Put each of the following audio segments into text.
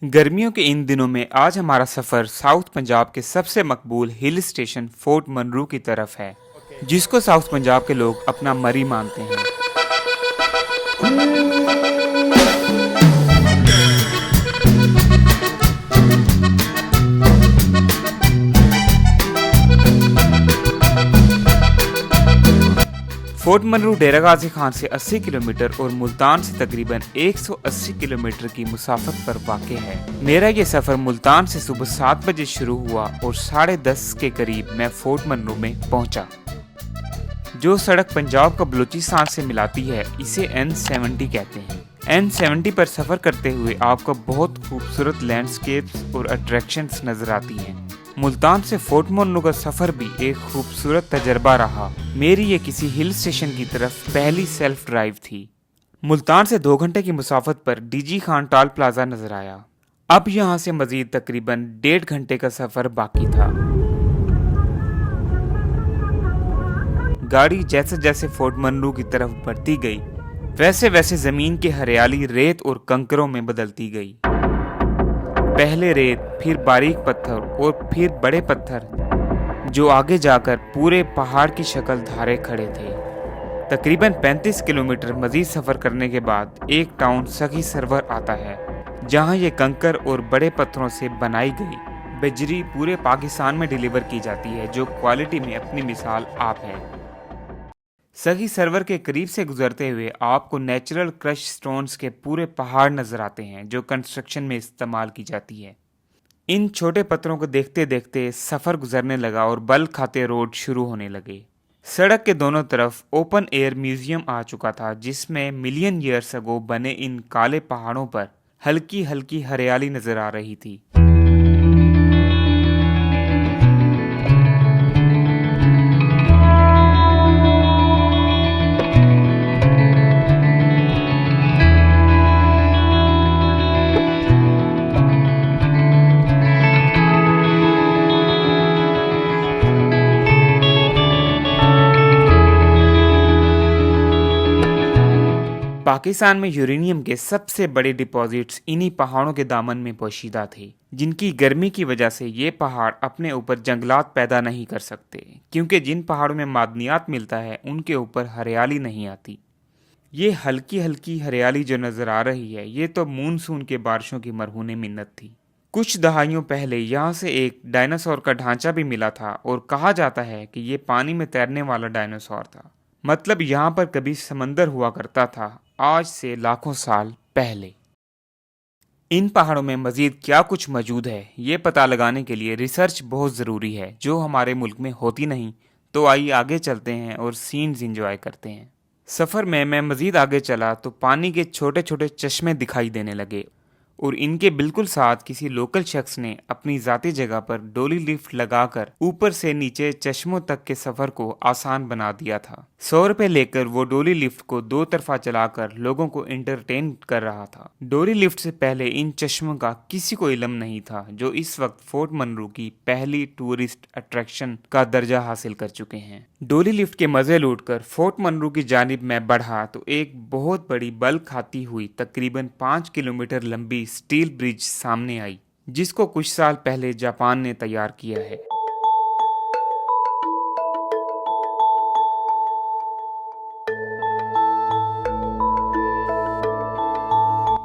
गर्मियों के इन दिनों में आज हमारा सफ़र साउथ पंजाब के सबसे मकबूल हिल स्टेशन फोर्ट मनरू की तरफ है, जिसको साउथ पंजाब के लोग अपना मरी मानते हैं। फोर्ट मनरू डेरा गाजी खान से 80 किलोमीटर और मुल्तान से तकरीबन 180 किलोमीटर की मुसाफत पर वाक़ है। मेरा ये सफ़र मुल्तान से सुबह 7 बजे शुरू हुआ और 10:30 के करीब मैं फोर्ट मनरू में पहुंचा। जो सड़क पंजाब का बलूचिस्तान से मिलाती है इसे N70 कहते हैं। N70 पर सफ़र करते हुए आपको बहुत खूबसूरत लैंडस्केप्स और अट्रैक्शंस नज़र आती हैं। मुल्तान से फोर्ट मनरू का सफ़र भी एक खूबसूरत तजर्बा रहा। मेरी ये किसी हिल स्टेशन की तरफ पहली सेल्फ ड्राइव थी। मुल्तान से 2 घंटे की मुसाफत पर डीजी खान टाल प्लाजा नजर आया। अब यहाँ से मजीद तकरीबन 1.5 घंटे का सफ़र बाकी था। गाड़ी जैसे जैसे फोर्ट मनरू की तरफ बढ़ती गई वैसे वैसे ज़मीन की हरियाली रेत और कंकरों में बदलती गई। पहले रेत, फिर बारीक पत्थर और फिर बड़े पत्थर जो आगे जाकर पूरे पहाड़ की शक्ल धारे खड़े थे। तकरीबन 35 किलोमीटर मजीद सफ़र करने के बाद एक टाउन सखी सरवर आता है, जहां ये कंकर और बड़े पत्थरों से बनाई गई बजरी पूरे पाकिस्तान में डिलीवर की जाती है, जो क्वालिटी में अपनी मिसाल आप है। सखी सरवर के करीब से गुजरते हुए आपको नेचुरल क्रश स्टोन्स के पूरे पहाड़ नजर आते हैं, जो कंस्ट्रक्शन में इस्तेमाल की जाती है। इन छोटे पत्थरों को देखते देखते सफ़र गुजरने लगा और बल खाते रोड शुरू होने लगे। सड़क के दोनों तरफ ओपन एयर म्यूजियम आ चुका था, जिसमें मिलियन ईयर्स अगो बने इन काले पहाड़ों पर हल्की हल्की हरियाली नजर आ रही थी। पाकिस्तान में यूरेनियम के सबसे बड़े डिपॉजिट्स इन्हीं पहाड़ों के दामन में पोशीदा थे, जिनकी गर्मी की वजह से ये पहाड़ अपने ऊपर जंगलात पैदा नहीं कर सकते, क्योंकि जिन पहाड़ों में मादनियात मिलता है उनके ऊपर हरियाली नहीं आती। ये हल्की हल्की हरियाली जो नज़र आ रही है, ये तो मानसून के बारिशों की मरहूने मिन्नत थी। कुछ दहाइयों पहले यहाँ से एक डायनासोर का ढांचा भी मिला था और कहा जाता है कि ये पानी में तैरने वाला डायनासोर था। मतलब यहाँ पर कभी समंदर हुआ करता था, आज से लाखों साल पहले। इन पहाड़ों में मजीद क्या कुछ मौजूद है ये पता लगाने के लिए रिसर्च बहुत ज़रूरी है, जो हमारे मुल्क में होती नहीं। तो आइए आगे चलते हैं और सीन्स एंजॉय करते हैं। सफ़र में मैं मजीद आगे चला तो पानी के छोटे छोटे चश्मे दिखाई देने लगे और इनके बिल्कुल साथ किसी लोकल शख्स ने अपनी ज़ाती जगह पर डोली लिफ्ट लगाकर ऊपर से नीचे चश्मों तक के सफ़र को आसान बना दिया था। 100 रुपये लेकर वो डोली लिफ्ट को 2 तरफा चलाकर लोगों को एंटरटेन कर रहा था। डोली लिफ्ट से पहले इन चश्मों का किसी को इल्म नहीं था, जो इस वक्त फोर्ट मनरू की पहली टूरिस्ट अट्रैक्शन का दर्जा हासिल कर चुके हैं। डोली लिफ्ट के मजे लूटकर फोर्ट मनरू की जानिब में बढ़ा तो एक बहुत बड़ी बल खाती हुई तकरीबन 5 किलोमीटर लंबी स्टील ब्रिज सामने आई, जिसको कुछ साल पहले जापान ने तैयार किया है।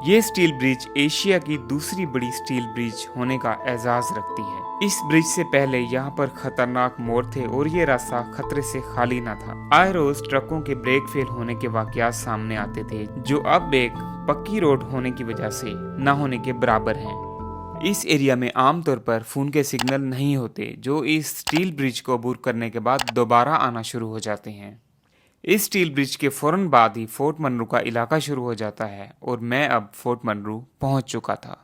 ये स्टील ब्रिज एशिया की दूसरी बड़ी स्टील ब्रिज होने का एजाज रखती है। इस ब्रिज से पहले यहाँ पर खतरनाक मोड़ थे और ये रास्ता खतरे से खाली न था। आए रोज ट्रकों के ब्रेक फेल होने के वाकयात सामने आते थे, जो अब एक पक्की रोड होने की वजह से न होने के बराबर हैं। इस एरिया में आमतौर पर फोन के सिग्नल नहीं होते, जो इस स्टील ब्रिज को अबूर करने के बाद दोबारा आना शुरू हो जाते हैं। इस स्टील ब्रिज के फौरन बाद ही फोर्ट मनरू का इलाका शुरू हो जाता है और मैं अब फोर्ट मनरू पहुंच चुका था।